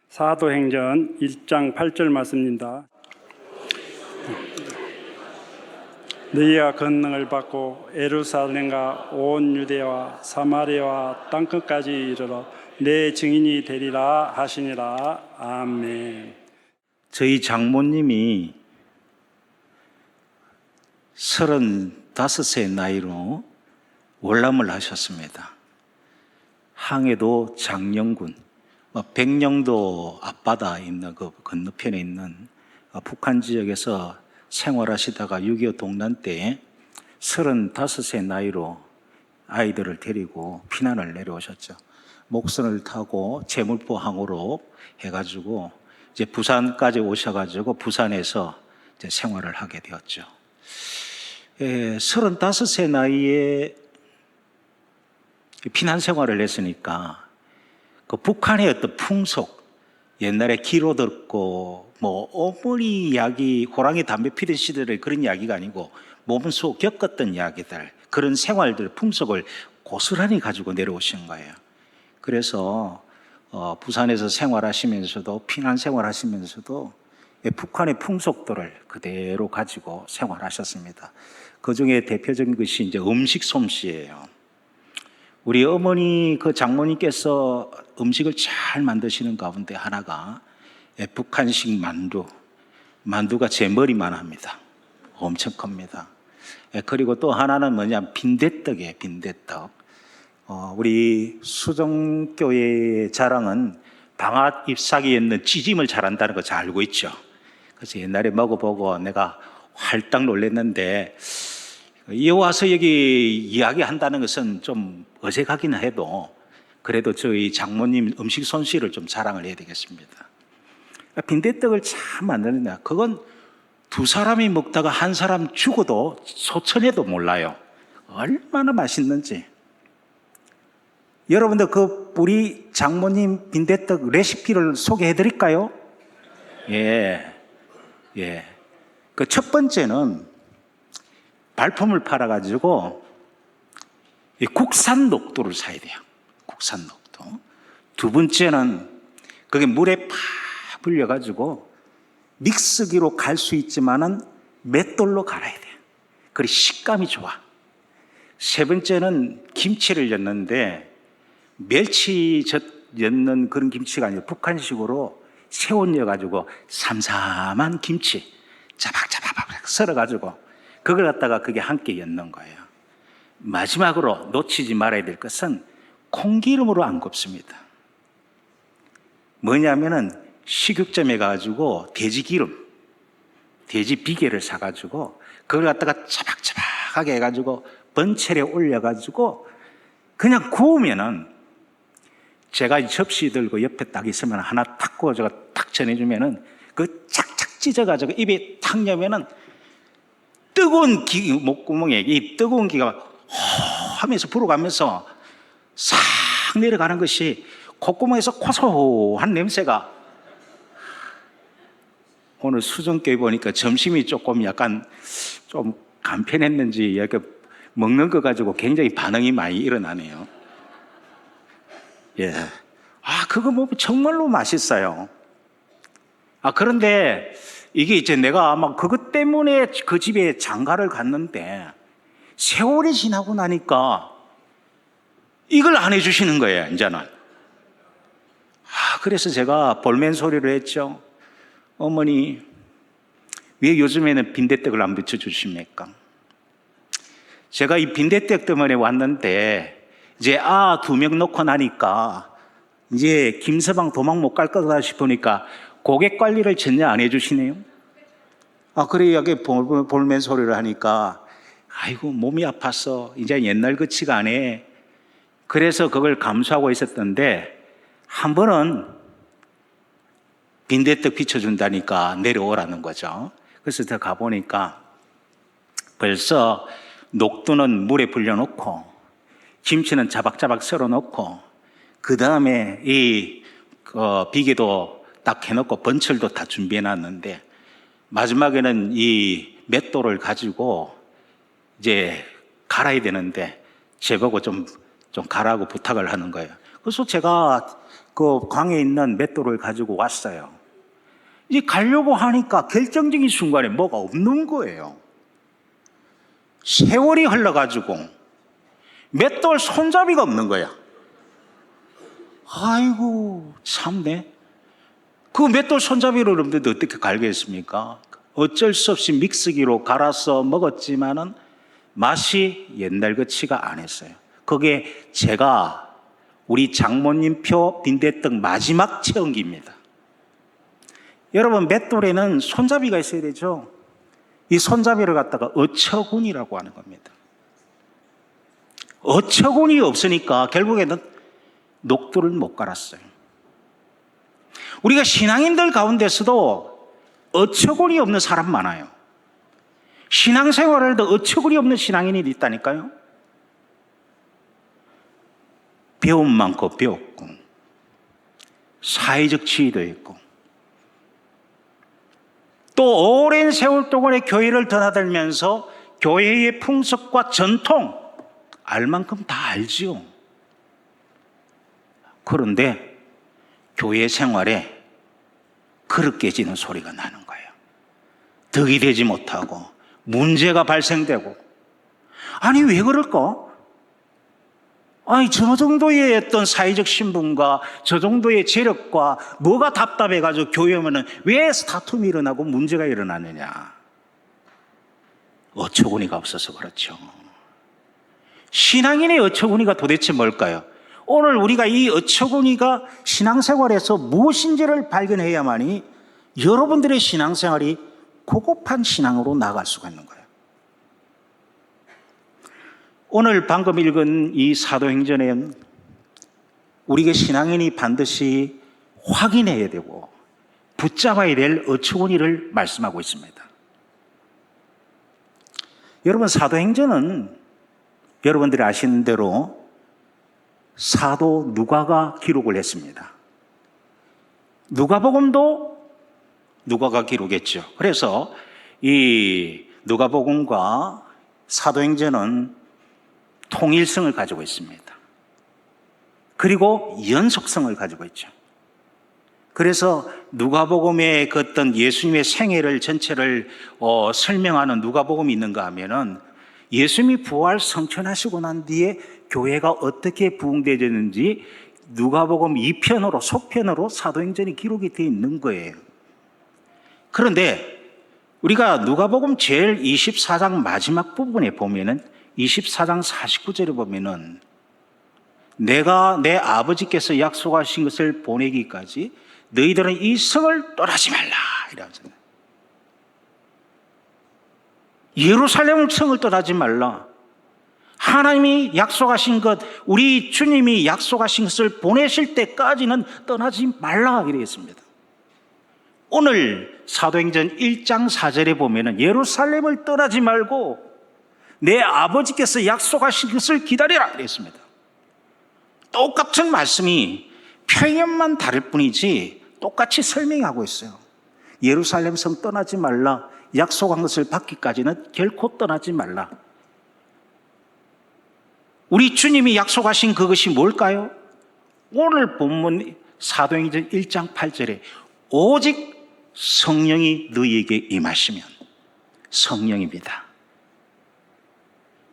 사도행전 1장 8절 말씀입니다. 너희가 권능을 받고 예루살렘과 온 유대와 사마리아와 땅끝까지 이르러 내 증인이 되리라 하시니라. 아멘. 저희 장모님이 35세 나이로 월남을 하셨습니다. 항해도 장령군, 백령도 앞바다 있는 그 건너편에 있는 북한 지역에서 생활하시다가 6.25 동란 때에 35세 나이로 아이들을 데리고 피난을 내려오셨죠. 목선을 타고 제물포 항으로 해가지고 이제 부산까지 오셔가지고 부산에서 이제 생활을 하게 되었죠. 35세 나이에 피난 생활을 했으니까 그 북한의 어떤 풍속, 옛날에 기로 듣고 뭐 어머니 이야기, 호랑이 담배 피던 시절의 그런 이야기가 아니고 몸소 겪었던 이야기들, 그런 생활들, 풍속을 고스란히 가지고 내려오신 거예요. 그래서 부산에서 생활하시면서도, 피난 생활하시면서도 북한의 풍속들을 그대로 가지고 생활하셨습니다. 그 중에 대표적인 것이 이제 음식 솜씨예요. 우리 어머니, 그 장모님께서 음식을 잘 만드시는 가운데 하나가 북한식 만두가 제 머리만 합니다. 엄청 큽니다. 그리고 또 하나는 뭐냐, 빈대떡이에요. 빈대떡. 우리 수정교회의 자랑은 방앗 잎사귀에 있는 찌짐을 잘한다는 거 잘 알고 있죠. 그래서 옛날에 먹어보고 내가 활딱 놀랐는데, 이 와서 여기 이야기한다는 것은 좀 어색하긴 해도 그래도 저희 장모님 음식 솜씨를 좀 자랑을 해야 되겠습니다. 빈대떡을 참 만드는데, 그건 두 사람이 먹다가 한 사람 죽어도 소천해도 몰라요. 얼마나 맛있는지. 여러분들 우리 장모님 빈대떡 레시피를 소개해 드릴까요? 예. 그 첫 번째는 발품을 팔아가지고 국산 녹두를 사야 돼요. 국산 녹두. 두 번째는 그게 물에 팍 불려가지고 믹스기로 갈 수 있지만은 맷돌로 갈아야 돼요. 그리고 식감이 좋아. 세 번째는 김치를 였는데 멸치 젓는 그런 김치가 아니라 북한식으로 새옷 여가지고 삼삼한 김치 자박자박 썰어가지고 그걸 갖다가 그게 함께 엮는 거예요. 마지막으로 놓치지 말아야 될 것은 콩기름으로 안 굽습니다. 뭐냐면은 식육점에 가가지고 돼지기름, 돼지 비계를 사가지고 그걸 갖다가 자박자박하게 해가지고 번철에 올려가지고 그냥 구우면은, 제가 이 접시 들고 옆에 딱 있으면 하나 탁 구워서 탁 전해주면은 그 착착 찢어가지고 입에 탁 넣으면은 뜨거운 목구멍에 이 뜨거운 기가 하면서 불어가면서 싹 내려가는 것이 콧구멍에서 고소한 냄새가. 오늘 수정교회 보니까 점심이 조금 약간 좀 간편했는지 이렇게 먹는 거 가지고 굉장히 반응이 많이 일어나네요. 예. 그거 뭐 정말로 맛있어요. 그런데 이게 이제 내가 아마 그것 때문에 그 집에 장가를 갔는데 세월이 지나고 나니까 이걸 안 해주시는 거예요, 이제는. 그래서 제가 볼멘 소리를 했죠. 어머니, 왜 요즘에는 빈대떡을 안 비춰주십니까? 제가 이 빈대떡 때문에 왔는데 이제 2명 놓고 나니까 이제 김서방 도망 못 갈 거다 싶으니까 고객 관리를 전혀 안 해주시네요. 그래 여기 볼멘 소리를 하니까 아이고 몸이 아파서 이제 옛날 것치가 안 해. 그래서 그걸 감수하고 있었던데 한 번은 빈대떡 비춰준다니까 내려오라는 거죠. 그래서 제가 가보니까 벌써 녹두는 물에 불려놓고 김치는 자박자박 썰어놓고 그 다음에 이 비계도 딱 해놓고 번철도 다 준비해놨는데 마지막에는 이 맷돌을 가지고 이제 갈아야 되는데 제보고 좀 가라고 부탁을 하는 거예요. 그래서 제가 그 광에 있는 맷돌을 가지고 왔어요. 이제 가려고 하니까 결정적인 순간에 뭐가 없는 거예요. 세월이 흘러가지고 맷돌 손잡이가 없는 거야. 아이고 참네. 그 맷돌 손잡이를 여러분들 어떻게 갈겠습니까? 어쩔 수 없이 믹스기로 갈아서 먹었지만은 맛이 옛날 같지가 않았어요. 그게 제가 우리 장모님표 빈대떡 마지막 체험기입니다. 여러분, 맷돌에는 손잡이가 있어야 되죠. 이 손잡이를 갖다가 어처구니라고 하는 겁니다. 어처구니 없으니까 결국에는 녹두를 못 갈았어요. 우리가 신앙인들 가운데서도 어처구니 없는 사람 많아요. 신앙생활을 해도 어처구니 없는 신앙인이 있다니까요. 배움 많고 배웠고 사회적 지위도 있고 또 오랜 세월 동안의 교회를 드나들면서 교회의 풍습과 전통 알 만큼 다 알지요. 그런데 교회 생활에 그릇 깨지는 소리가 나는 거예요. 덕이 되지 못하고 문제가 발생되고. 아니 왜 그럴까? 아니 저 정도의 어떤 사회적 신분과 저 정도의 재력과 뭐가 답답해가지고 교회 오면은 왜 스타툼이 일어나고 문제가 일어나느냐? 어처구니가 없어서 그렇죠. 신앙인의 어처구니가 도대체 뭘까요? 오늘 우리가 이 어처구니가 신앙생활에서 무엇인지를 발견해야만이 여러분들의 신앙생활이 고급한 신앙으로 나아갈 수가 있는 거예요. 오늘 방금 읽은 이 사도행전에 우리가 신앙인이 반드시 확인해야 되고 붙잡아야 될 어처구니를 말씀하고 있습니다. 여러분, 사도행전은 여러분들이 아시는 대로 사도 누가가 기록을 했습니다. 누가복음도 누가가 기록했죠. 그래서 이 누가복음과 사도행전은 통일성을 가지고 있습니다. 그리고 연속성을 가지고 있죠. 그래서 누가복음의 그 어떤 예수님의 생애를 전체를 설명하는 누가복음이 있는가 하면은 예수님이 부활 성천하시고 난 뒤에 교회가 어떻게 부흥되었는지 누가복음 2편으로 속편으로 사도행전이 기록이 되어 있는 거예요. 그런데 우리가 누가복음 제일 24장 마지막 부분에 보면은 24장 49절에 보면은 내가 내 아버지께서 약속하신 것을 보내기까지 너희들은 이 성을 떠나지 말라 이러잖아요. 예루살렘 성을 떠나지 말라. 하나님이 약속하신 것, 우리 주님이 약속하신 것을 보내실 때까지는 떠나지 말라 이랬습니다. 오늘 사도행전 1장 4절에 보면은 예루살렘을 떠나지 말고 내 아버지께서 약속하신 것을 기다리라 이랬습니다. 똑같은 말씀이 표현만 다를 뿐이지 똑같이 설명하고 있어요. 예루살렘 성 떠나지 말라. 약속한 것을 받기까지는 결코 떠나지 말라. 우리 주님이 약속하신 그것이 뭘까요? 오늘 본문 사도행전 1장 8절에 오직 성령이 너희에게 임하시면 성령입니다.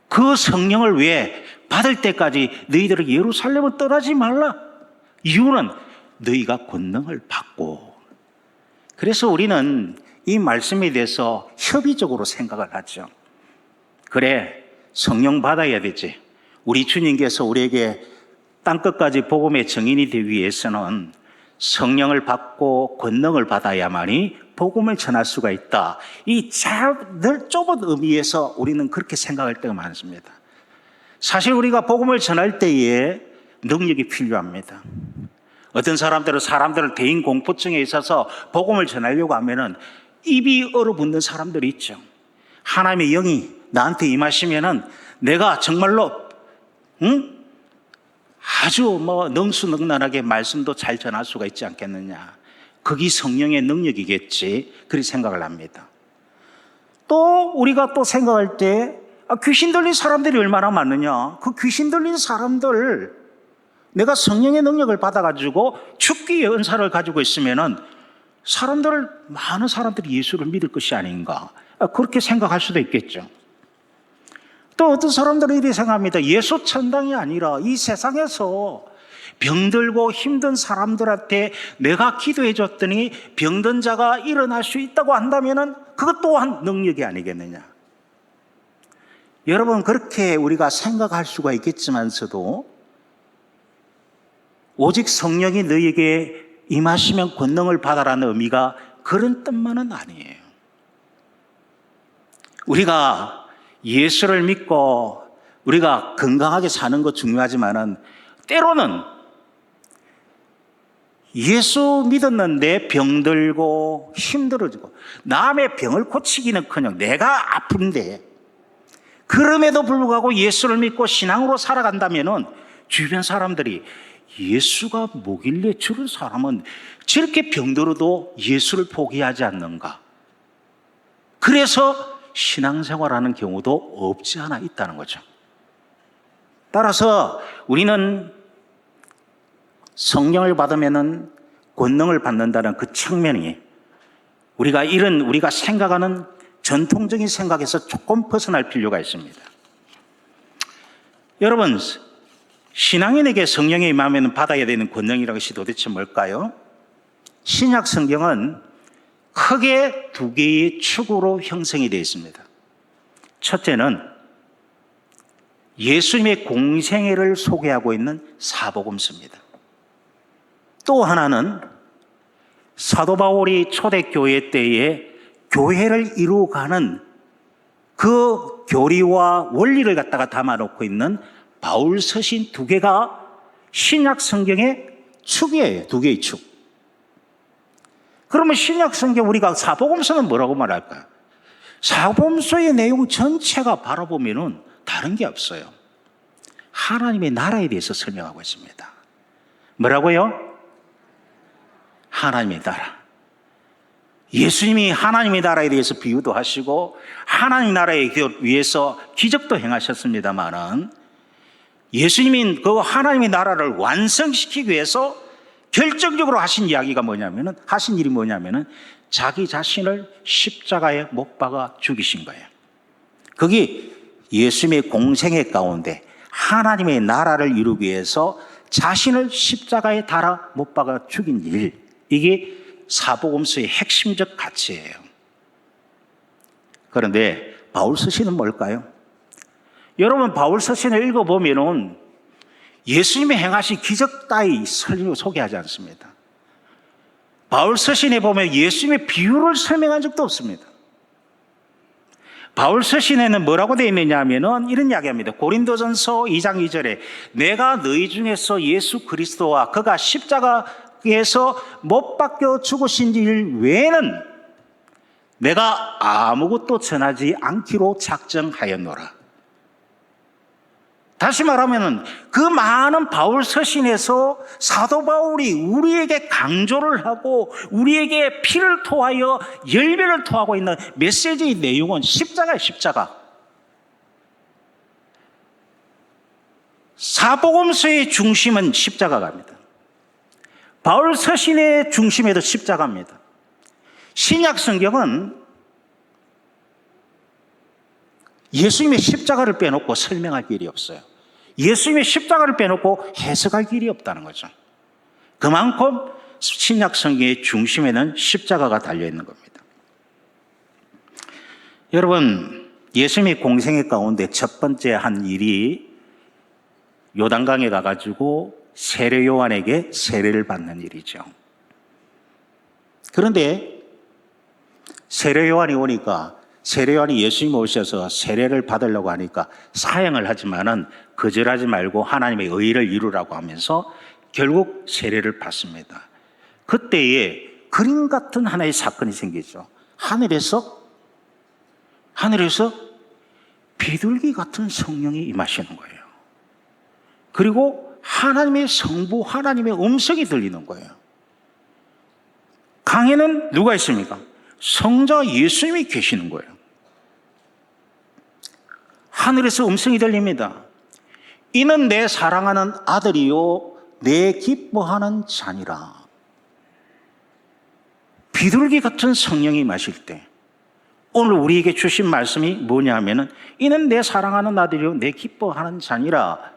그 성령을 왜 받을 때까지 너희들은 예루살렘을 떠나지 말라. 이유는 너희가 권능을 받고. 그래서 우리는 이 말씀에 대해서 협의적으로 생각을 하죠. 그래, 성령 받아야 되지. 우리 주님께서 우리에게 땅끝까지 복음의 증인이 되기 위해서는 성령을 받고 권능을 받아야만이 복음을 전할 수가 있다. 이 늘 좁은 의미에서 우리는 그렇게 생각할 때가 많습니다. 사실 우리가 복음을 전할 때에 능력이 필요합니다. 어떤 사람들은 대인 공포증에 있어서 복음을 전하려고 하면은 입이 얼어붙는 사람들이 있죠. 하나님의 영이 나한테 임하시면은 내가 정말로 아주 능수능란하게 말씀도 잘 전할 수가 있지 않겠느냐. 그게 성령의 능력이겠지. 그렇게 생각을 합니다. 또 우리가 또 생각할 때 귀신 들린 사람들이 얼마나 많느냐. 그 귀신 들린 사람들 내가 성령의 능력을 받아가지고 죽기의 은사를 가지고 있으면은 많은 사람들이 예수를 믿을 것이 아닌가. 그렇게 생각할 수도 있겠죠. 또 어떤 사람들은 이렇게 생각합니다. 예수 천당이 아니라 이 세상에서 병들고 힘든 사람들한테 내가 기도해 줬더니 병든 자가 일어날 수 있다고 한다면은 그것 또한 능력이 아니겠느냐. 여러분, 그렇게 우리가 생각할 수가 있겠지만서도 오직 성령이 너희에게 임하시면 권능을 받아라는 의미가 그런 뜻만은 아니에요. 우리가 예수를 믿고 우리가 건강하게 사는 것 중요하지만은 때로는 예수 믿었는데 병들고 힘들어지고 남의 병을 고치기는커녕 내가 아픈데 그럼에도 불구하고 예수를 믿고 신앙으로 살아간다면은 주변 사람들이 예수가 뭐길래 저런 사람은 저렇게 병들어도 예수를 포기하지 않는가? 그래서 신앙생활하는 경우도 없지 않아 있다는 거죠. 따라서 우리는 성령을 받으면은 권능을 받는다는 그 측면이 우리가 생각하는 전통적인 생각에서 조금 벗어날 필요가 있습니다. 여러분, 신앙인에게 성령이 임하면 받아야 되는 권능이라는 것이 도대체 뭘까요? 신약 성경은 크게 두 개의 축으로 형성이 되어 있습니다. 첫째는 예수님의 공생애를 소개하고 있는 사복음서입니다. 또 하나는 사도 바울이 초대교회 때에 교회를 이루어가는 그 교리와 원리를 갖다가 담아놓고 있는 바울 서신 두 개가 신약 성경의 축이에요. 두 개의 축. 그러면 신약 성경 우리가 사복음서는 뭐라고 말할까요? 사복음서의 내용 전체가 바라보면은 다른 게 없어요. 하나님의 나라에 대해서 설명하고 있습니다. 뭐라고요? 하나님의 나라. 예수님이 하나님의 나라에 대해서 비유도 하시고 하나님 나라에 위해서 기적도 행하셨습니다만은 예수님이 그 하나님의 나라를 완성시키기 위해서 결정적으로 하신 일이 뭐냐면은 자기 자신을 십자가에 못 박아 죽이신 거예요. 그게 예수님의 공생애 가운데 하나님의 나라를 이루기 위해서 자신을 십자가에 달아 못 박아 죽인 일, 이게 사복음서의 핵심적 가치예요. 그런데 바울 서신은 뭘까요? 여러분, 바울 서신을 읽어보면은 예수님이 행하신 기적 따위 소개하지 않습니다. 바울 서신에 보면 예수님의 비유를 설명한 적도 없습니다. 바울 서신에는 뭐라고 되어 있느냐 하면은 이런 이야기합니다. 고린도전서 2장 2절에 내가 너희 중에서 예수 그리스도와 그가 십자가에서 못 박혀 죽으신 일 외에는 내가 아무것도 전하지 않기로 작정하였노라. 다시 말하면 그 많은 바울 서신에서 사도 바울이 우리에게 강조를 하고 우리에게 피를 토하여 열매를 토하고 있는 메시지의 내용은 십자가예요. 십자가. 사복음서의 중심은 십자가입니다. 바울 서신의 중심에도 십자가입니다. 신약 성경은 예수님의 십자가를 빼놓고 설명할 길이 없어요. 예수님의 십자가를 빼놓고 해석할 길이 없다는 거죠. 그만큼 신약 성경의 중심에는 십자가가 달려있는 겁니다. 여러분, 예수님의 공생애 가운데 첫 번째 한 일이 요단강에 가가지고 세례 요한에게 세례를 받는 일이죠. 그런데 세례 요한이 오니까 세례 요한이 예수님 오셔서 세례를 받으려고 하니까 사양을 하지만은 거절하지 말고 하나님의 의를 이루라고 하면서 결국 세례를 받습니다. 그때에 그림 같은 하나의 사건이 생기죠. 하늘에서 비둘기 같은 성령이 임하시는 거예요. 그리고 하나님의 성부, 하나님의 음성이 들리는 거예요. 강에는 누가 있습니까? 성자 예수님이 계시는 거예요. 하늘에서 음성이 들립니다. 이는 내 사랑하는 아들이요 내 기뻐하는 자니라. 비둘기 같은 성령이 임하실 때 오늘 우리에게 주신 말씀이 뭐냐면은 이는 내 사랑하는 아들이요 내 기뻐하는 자니라.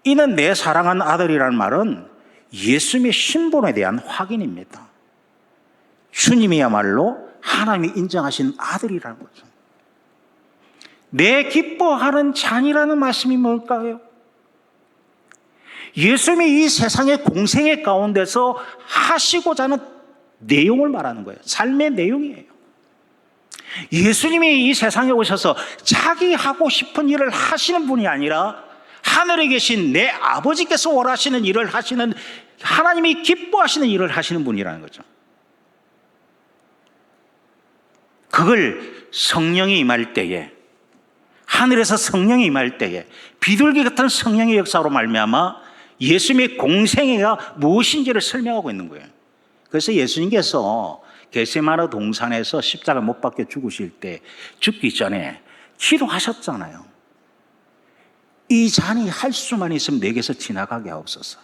이는 내 사랑하는 아들이라는 말은 예수님의 신분에 대한 확인입니다. 주님이야말로 하나님이 인정하신 아들이라는 거죠. 내 기뻐하는 자니라는 말씀이 뭘까요? 예수님이 이 세상의 공생의 가운데서 하시고자 하는 내용을 말하는 거예요. 삶의 내용이에요. 예수님이 이 세상에 오셔서 자기 하고 싶은 일을 하시는 분이 아니라 하늘에 계신 내 아버지께서 원하시는 일을 하시는, 하나님이 기뻐하시는 일을 하시는 분이라는 거죠. 그걸 성령이 임할 때에, 하늘에서 성령이 임할 때에 비둘기 같은 성령의 역사로 말미암아 예수님의 공생애가 무엇인지를 설명하고 있는 거예요. 그래서 예수님께서 겟세마네 동산에서 십자가 못 박혀 죽으실 때 죽기 전에 기도하셨잖아요. 이 잔이 할 수만 있으면 내게서 지나가게 하옵소서.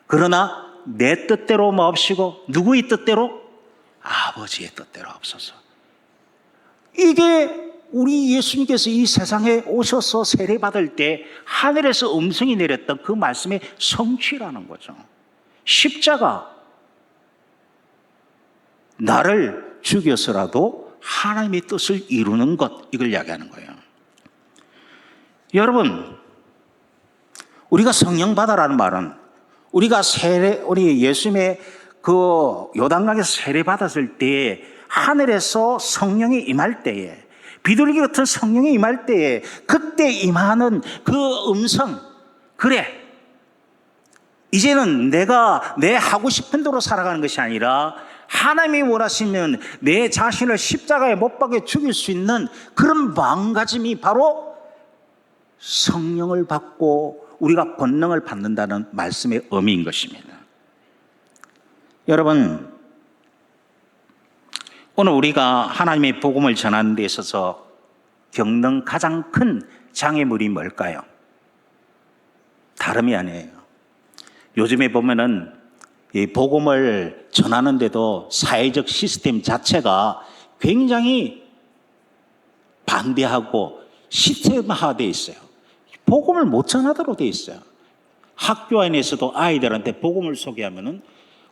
그러나 내 뜻대로 마옵시고 누구의 뜻대로? 아버지의 뜻대로 하옵소서. 이게 우리 예수님께서 이 세상에 오셔서 세례받을 때 하늘에서 음성이 내렸던 그 말씀의 성취라는 거죠. 십자가, 나를 죽여서라도 하나님의 뜻을 이루는 것, 이걸 이야기하는 거예요. 여러분, 우리가 성령 받아라는 말은 우리가 우리 예수님의 그 요단강에서 세례 받았을 때에 하늘에서 성령이 임할 때에, 비둘기 같은 성령이 임할 때에 그때 임하는 그 음성, 그래, 이제는 내가 내 하고 싶은 대로 살아가는 것이 아니라 하나님이 원하시면 내 자신을 십자가에 못 박여 죽일 수 있는 그런 마음가짐이 바로 성령을 받고 우리가 권능을 받는다는 말씀의 의미인 것입니다. 여러분, 오늘 우리가 하나님의 복음을 전하는 데 있어서 겪는 가장 큰 장애물이 뭘까요? 다름이 아니에요. 요즘에 보면은 이 복음을 전하는데도 사회적 시스템 자체가 굉장히 반대하고 시스템화되어 있어요. 복음을 못 전하도록 되어 있어요. 학교 안에서도 아이들한테 복음을 소개하면은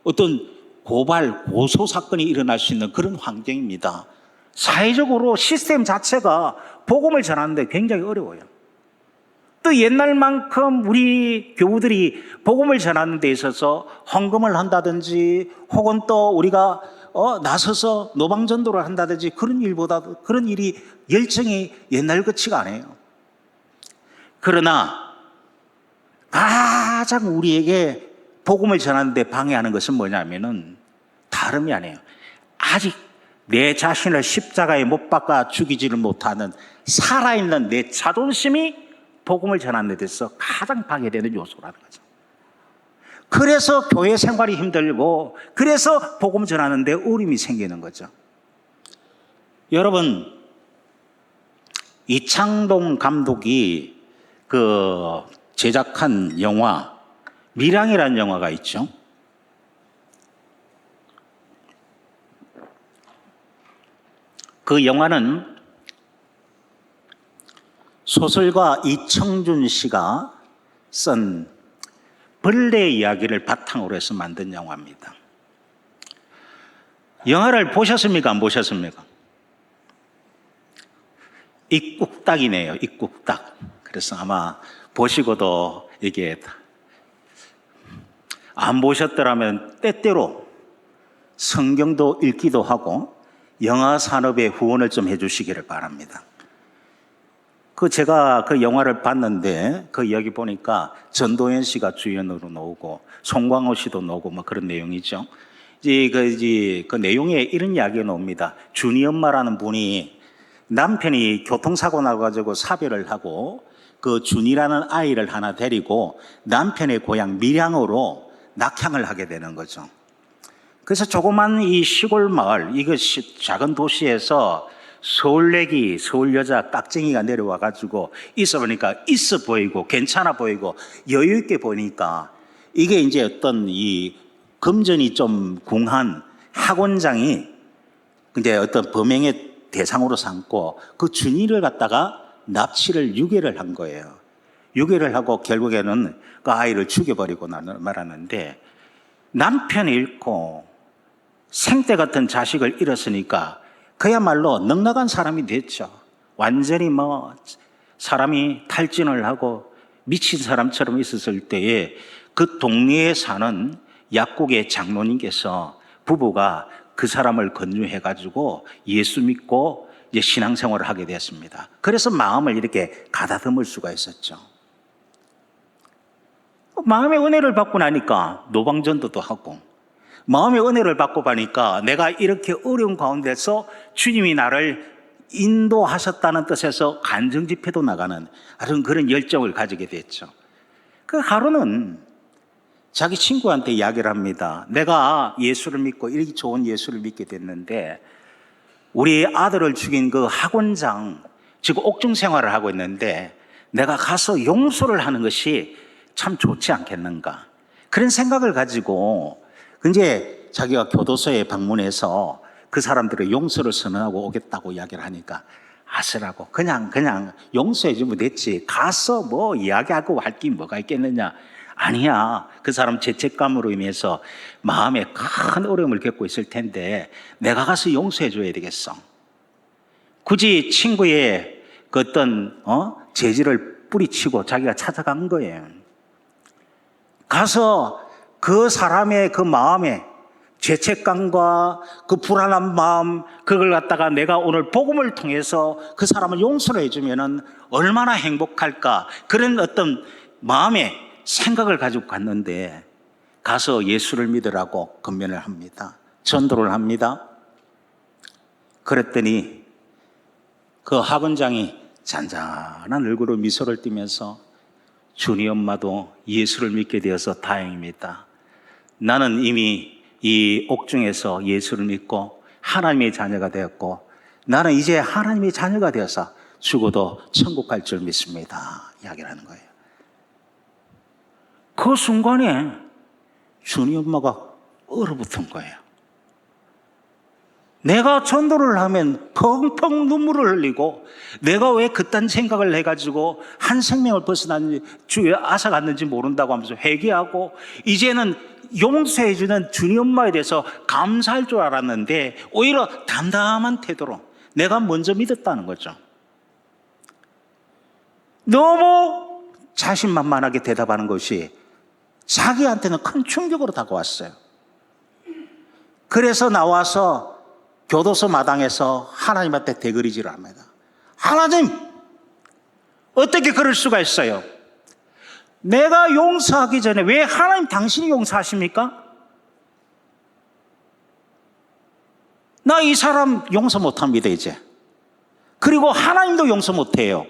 어떤 고발, 고소 사건이 일어날 수 있는 그런 환경입니다. 사회적으로 시스템 자체가 복음을 전하는데 굉장히 어려워요. 또 옛날만큼 우리 교우들이 복음을 전하는 데 있어서 헌금을 한다든지 혹은 또 우리가 나서서 노방전도를 한다든지 그런 일이 열정이 옛날 같지가 않아요. 그러나 가장 우리에게 복음을 전하는 데 방해하는 것은 뭐냐면은 다름이 아니에요. 아직 내 자신을 십자가에 못 박아 죽이지를 못하는 살아있는 내 자존심이 복음을 전하는 데 대해서 가장 방해되는 요소라는 거죠. 그래서 교회 생활이 힘들고 그래서 복음 전하는 데 어려움이 생기는 거죠. 여러분, 이창동 감독이 그 제작한 영화 밀양이라는 영화가 있죠. 그 영화는 소설가 이청준 씨가 쓴 벌레 이야기를 바탕으로 해서 만든 영화입니다. 영화를 보셨습니까? 안 보셨습니까? 입국딱이네요. 입국딱. 그래서 아마 보시고도 이게 안 보셨더라면 때때로 성경도 읽기도 하고 영화 산업에 후원을 좀 해주시기를 바랍니다. 제가 그 영화를 봤는데 그 여기 보니까 전도연 씨가 주연으로 나오고 송광호 씨도 나오고 뭐 그런 내용이죠. 그 내용에 이런 이야기가 나옵니다. 준이 엄마라는 분이 남편이 교통사고 나가지고 사별을 하고 그 준이라는 아이를 하나 데리고 남편의 고향 밀양으로 낙향을 하게 되는 거죠. 그래서 조그만 이 시골 마을, 이것이 작은 도시에서 서울내기, 서울 여자 깍쟁이가 내려와가지고 있어 보니까 있어 보이고 괜찮아 보이고 여유 있게 보이니까 이게 이제 어떤 이 금전이 좀 궁한 학원장이 이제 어떤 범행의 대상으로 삼고 그 준이를 갖다가 납치를 유괴를 한 거예요. 유괴를 하고 결국에는 그 아이를 죽여버리고 말았는데 남편이 잃고 생떼 같은 자식을 잃었으니까 그야말로 넉넉한 사람이 됐죠. 완전히 뭐 사람이 탈진을 하고 미친 사람처럼 있었을 때에 그 동네에 사는 약국의 장로님께서 부부가 그 사람을 권유해가지고 예수 믿고 이제 신앙생활을 하게 되었습니다. 그래서 마음을 이렇게 가다듬을 수가 있었죠. 마음의 은혜를 받고 나니까 노방전도도 하고, 마음의 은혜를 받고 보니까 내가 이렇게 어려운 가운데서 주님이 나를 인도하셨다는 뜻에서 간증집회도 나가는 그런 열정을 가지게 됐죠. 그 하루는 자기 친구한테 이야기를 합니다. 내가 예수를 믿고 이렇게 좋은 예수를 믿게 됐는데 우리 아들을 죽인 그 학원장, 지금 옥중 생활을 하고 있는데 내가 가서 용서를 하는 것이 참 좋지 않겠는가, 그런 생각을 가지고 이제 자기가 교도소에 방문해서 그 사람들의 용서를 선언하고 오겠다고 이야기를 하니까 아스라고 그냥 용서해 주면 됐지, 가서 뭐 이야기하고 할 게 뭐가 있겠느냐. 아니야, 그 사람 죄책감으로 인해서 마음에 큰 어려움을 겪고 있을 텐데 내가 가서 용서해 줘야 되겠어. 굳이 친구의 그 어떤 재질을 뿌리치고 자기가 찾아간 거예요. 가서 그 사람의 그 마음에 죄책감과 그 불안한 마음, 그걸 갖다가 내가 오늘 복음을 통해서 그 사람을 용서를 해주면은 얼마나 행복할까, 그런 어떤 마음의 생각을 가지고 갔는데 가서 예수를 믿으라고 권면을 합니다. 전도를 합니다. 그랬더니 그 학원장이 잔잔한 얼굴로 미소를 띠면서 준이 엄마도 예수를 믿게 되어서 다행입니다. 나는 이미 이 옥중에서 예수를 믿고 하나님의 자녀가 되었고 나는 이제 하나님의 자녀가 되어서 죽어도 천국 갈 줄 믿습니다. 이야기를 하는 거예요. 그 순간에 준이 엄마가 얼어붙은 거예요. 내가 전도를 하면 펑펑 눈물을 흘리고 내가 왜 그딴 생각을 해가지고 한 생명을 벗어났는지 주에 앗아갔는지 모른다고 하면서 회개하고 이제는 용서해주는 주님 엄마에 대해서 감사할 줄 알았는데 오히려 담담한 태도로 내가 먼저 믿었다는 거죠. 너무 자신만만하게 대답하는 것이 자기한테는 큰 충격으로 다가왔어요. 그래서 나와서 교도소 마당에서 하나님한테 대그리질을 합니다. 하나님, 어떻게 그럴 수가 있어요? 내가 용서하기 전에 왜 하나님 당신이 용서하십니까? 나 이 사람 용서 못합니다 이제. 그리고 하나님도 용서 못해요.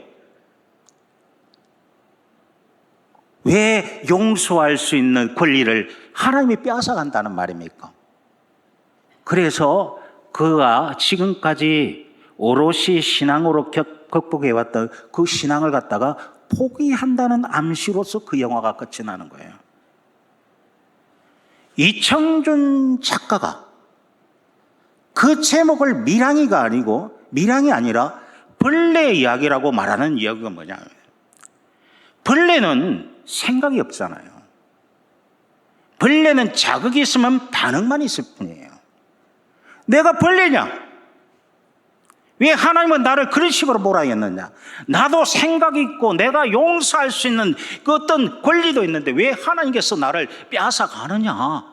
왜 용서할 수 있는 권리를 하나님이 빼앗아간다는 말입니까? 그래서 그가 지금까지 오롯이 신앙으로 극복해왔던 그 신앙을 갖다가 포기한다는 암시로서 그 영화가 끝이 나는 거예요. 이청준 작가가 그 제목을 밀양이 아니라 벌레 이야기라고 말하는 이야기가 뭐냐면, 벌레는 생각이 없잖아요. 벌레는 자극이 있으면 반응만 있을 뿐이에요. 내가 벌레냐? 왜 하나님은 나를 그런 식으로 몰아했느냐? 나도 생각이 있고 내가 용서할 수 있는 그 어떤 권리도 있는데 왜 하나님께서 나를 빼앗아 가느냐?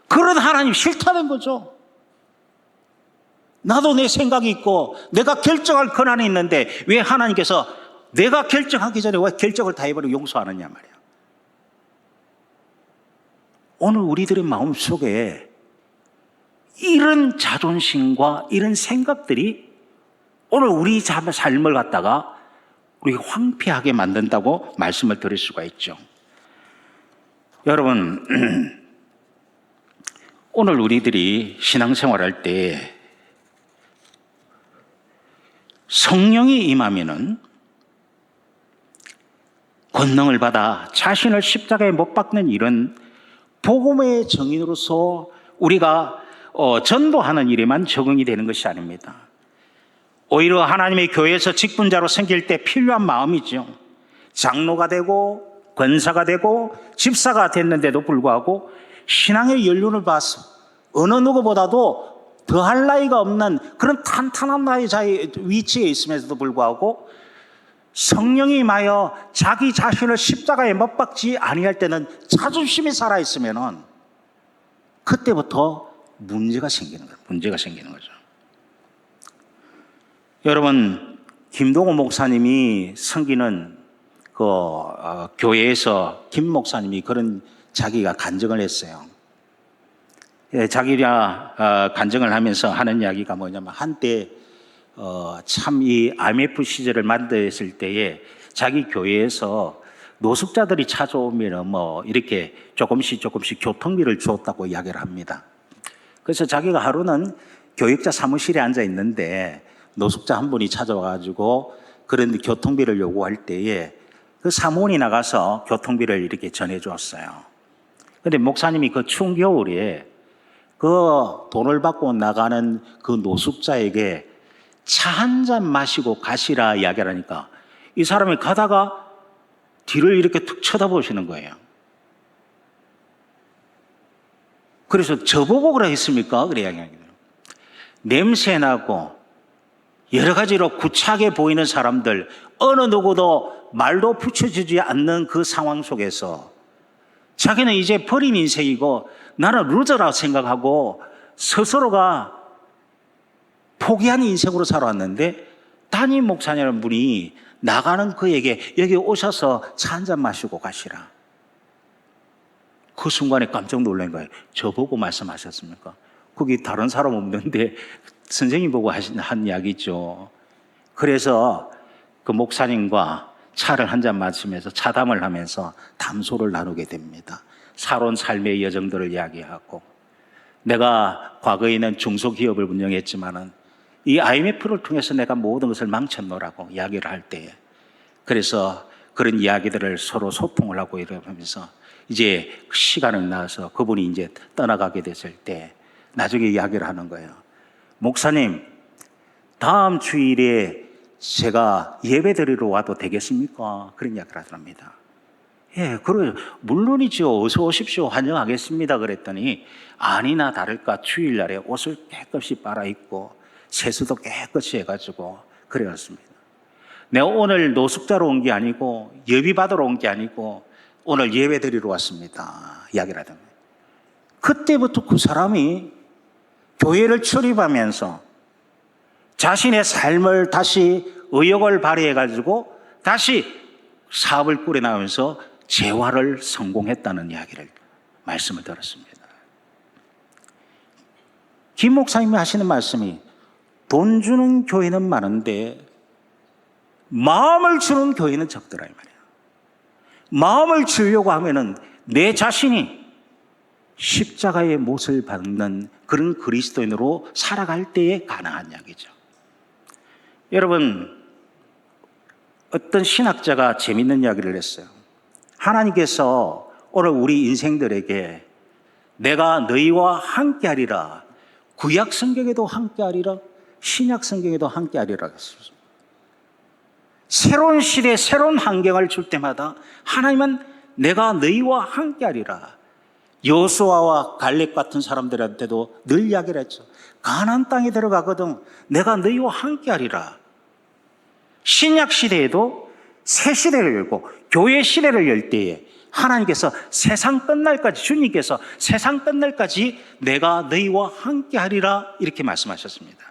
그런 하나님 싫다는 거죠. 나도 내 생각이 있고 내가 결정할 권한이 있는데 왜 하나님께서 내가 결정하기 전에 왜 결정을 다 해버리고 용서하느냐 말이야. 오늘 우리들의 마음속에 이런 자존심과 이런 생각들이 오늘 우리 삶을 갖다가 우리가 황폐하게 만든다고 말씀을 드릴 수가 있죠. 여러분, 오늘 우리들이 신앙생활할 때 성령이 임하면은 그 권능을 받아 자신을 십자가에 못 박는 일은 복음의 정인으로서 우리가 전도하는 일에만 적용이 되는 것이 아닙니다. 오히려 하나님의 교회에서 직분자로 섬길 때 필요한 마음이죠. 장로가 되고 권사가 되고 집사가 됐는데도 불구하고 신앙의 연륜을 봐서 어느 누구보다도 더할 나위가 없는 그런 탄탄한 나의 위치에 있음에도 불구하고 성령이 임하여 자기 자신을 십자가에 못 박지 아니할 때는 자존심이 살아있으면 그때부터 문제가 생기는 거죠. 여러분, 김동호 목사님이 섬기는 교회에서 김 목사님이 그런 자기가 간증을 했어요. 자기가 간증을 하면서 하는 이야기가 뭐냐면 한때 참 이 IMF 시절을 만들었을 때에 자기 교회에서 노숙자들이 찾아오면 이렇게 조금씩 교통비를 주었다고 이야기를 합니다. 그래서 자기가 하루는 교육자 사무실에 앉아 있는데 노숙자 한 분이 찾아와가지고 그런 교통비를 요구할 때에 그 사모님이 나가서 교통비를 이렇게 전해주었어요. 그런데 목사님이 그 추운 겨울에 그 돈을 받고 나가는 그 노숙자에게 차 한 잔 마시고 가시라 이야기를 하니까 이 사람이 가다가 뒤를 이렇게 툭 쳐다보시는 거예요. 그래서 저보고 그래 했습니까? 그래 이야기하는 거예요. 냄새나고 여러 가지로 구차하게 보이는 사람들, 어느 누구도 말도 붙여주지 않는 그 상황 속에서 자기는 이제 버린 인생이고 나는 루저라고 생각하고 스스로가 포기한 인생으로 살아왔는데 담임 목사님이라는 분이 나가는 그에게 여기 오셔서 차 한 잔 마시고 가시라. 그 순간에 깜짝 놀란 거예요. 저보고 말씀하셨습니까? 거기 다른 사람 없는데 선생님 보고 한 이야기죠. 그래서 그 목사님과 차를 한 잔 마시면서 차담을 하면서 담소를 나누게 됩니다. 살아온 삶의 여정들을 이야기하고 내가 과거에는 중소기업을 운영했지만은 이 IMF를 통해서 내가 모든 것을 망쳤노라고 이야기를 할 때 그래서 그런 이야기들을 서로 소통을 하고 이러면서 이제 시간을 나서 그분이 이제 떠나가게 됐을 때 나중에 이야기를 하는 거예요. 목사님, 다음 주일에 제가 예배 드리러 와도 되겠습니까? 그런 이야기를 하더랍니다. 예, 그래요. 물론이죠. 어서 오십시오. 환영하겠습니다. 그랬더니 아니나 다를까 주일날에 옷을 깨끗이 빨아입고 세수도 깨끗이 해가지고 그래왔습니다. 내가 오늘 노숙자로 온 게 아니고 예비 받으러 온 게 아니고 오늘 예배 드리러 왔습니다. 이야기를 하더니 그때부터 그 사람이 교회를 출입하면서 자신의 삶을 다시 의욕을 발휘해가지고 다시 사업을 꾸려나가면서 재화를 성공했다는 이야기를 말씀을 들었습니다. 김 목사님이 하시는 말씀이 돈 주는 교회는 많은데 마음을 주는 교회는 적더라 이 말이에요. 마음을 주려고 하면은 내 자신이 십자가의 못을 받는 그런 그리스도인으로 살아갈 때에 가능한 이야기죠. 여러분, 어떤 신학자가 재밌는 이야기를 했어요. 하나님께서 오늘 우리 인생들에게 내가 너희와 함께하리라, 구약 성경에도 함께하리라, 신약 성경에도 함께하리라 했습니다. 새로운 시대, 새로운 환경을 줄 때마다 하나님은 내가 너희와 함께하리라. 여호수아와 갈렙 같은 사람들한테도 늘 이야기를 했죠. 가나안 땅에 들어가거든 내가 너희와 함께하리라. 신약 시대에도 새 시대를 열고 교회 시대를 열 때에 하나님께서 세상 끝날까지, 주님께서 세상 끝날까지 내가 너희와 함께하리라 이렇게 말씀하셨습니다.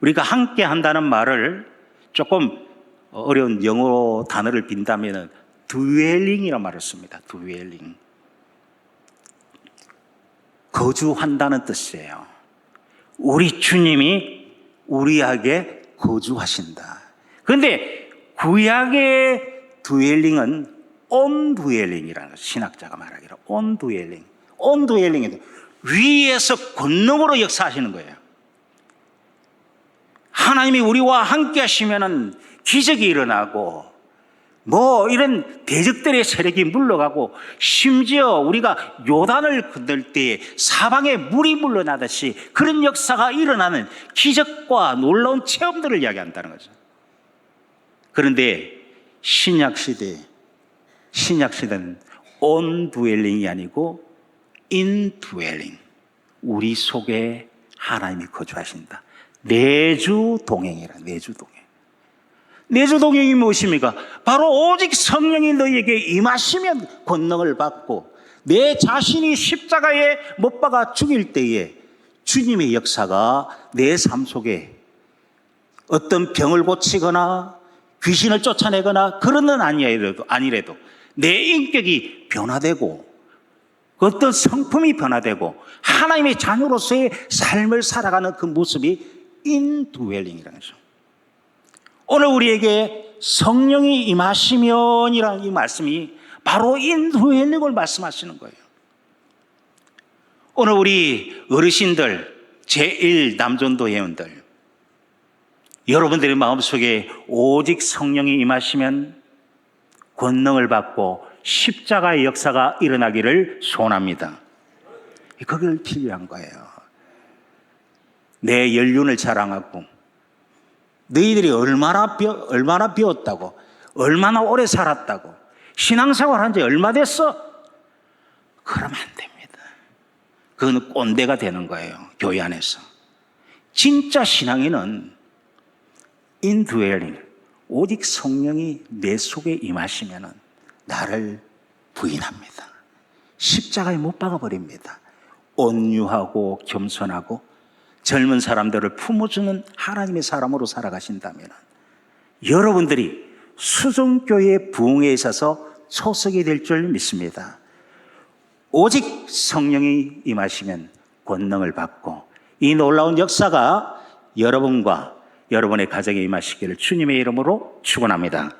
우리가 함께한다는 말을 조금 어려운 영어 단어를 빈다면 dwelling이라는 말을 씁니다. dwelling. 거주한다는 뜻이에요. 우리 주님이 우리에게 거주하신다. 그런데 구약의 dwelling은 on dwelling이라는 신학자가 말하기로 on dwelling. on dwelling은 위에서 권능으로 역사하시는 거예요. 하나님이 우리와 함께 하시면은 기적이 일어나고 뭐 이런 대적들의 세력이 물러가고 심지어 우리가 요단을 건널 때에 사방에 물이 물러나듯이 그런 역사가 일어나는 기적과 놀라운 체험들을 이야기한다는 거죠. 그런데 신약시대는 온드웰링이 아니고 인드웰링, 우리 속에 하나님이 거주하신다. 내주동행이라. 내주동행이 무엇입니까? 바로 오직 성령이 너희에게 임하시면 권능을 받고 내 자신이 십자가에 못 박아 죽일 때에 주님의 역사가 내 삶 속에 어떤 병을 고치거나 귀신을 쫓아내거나 그런 건 아니래도 내 인격이 변화되고 어떤 성품이 변화되고 하나님의 자녀로서의 삶을 살아가는 그 모습이 인드웰링이라는 거죠. 오늘 우리에게 성령이 임하시면이라는 이 말씀이 바로 인드웰링을 말씀하시는 거예요. 오늘 우리 어르신들, 제1남전도 회원들, 여러분들의 마음속에 오직 성령이 임하시면 권능을 받고 십자가의 역사가 일어나기를 소원합니다. 그걸 필요한 거예요. 내 연륜을 자랑하고 너희들이 얼마나 배웠다고, 얼마나 오래 살았다고, 신앙생활 한 지 얼마 됐어? 그러면 안 됩니다. 그건 꼰대가 되는 거예요, 교회 안에서. 진짜 신앙인은 인드웰링, 오직 성령이 내 속에 임하시면 나를 부인합니다. 십자가에 못 박아버립니다. 온유하고 겸손하고 젊은 사람들을 품어주는 하나님의 사람으로 살아가신다면 여러분들이 수종교의 부흥에 있어서 초석이 될 줄 믿습니다. 오직 성령이 임하시면 권능을 받고 이 놀라운 역사가 여러분과 여러분의 가정에 임하시기를 주님의 이름으로 축원합니다.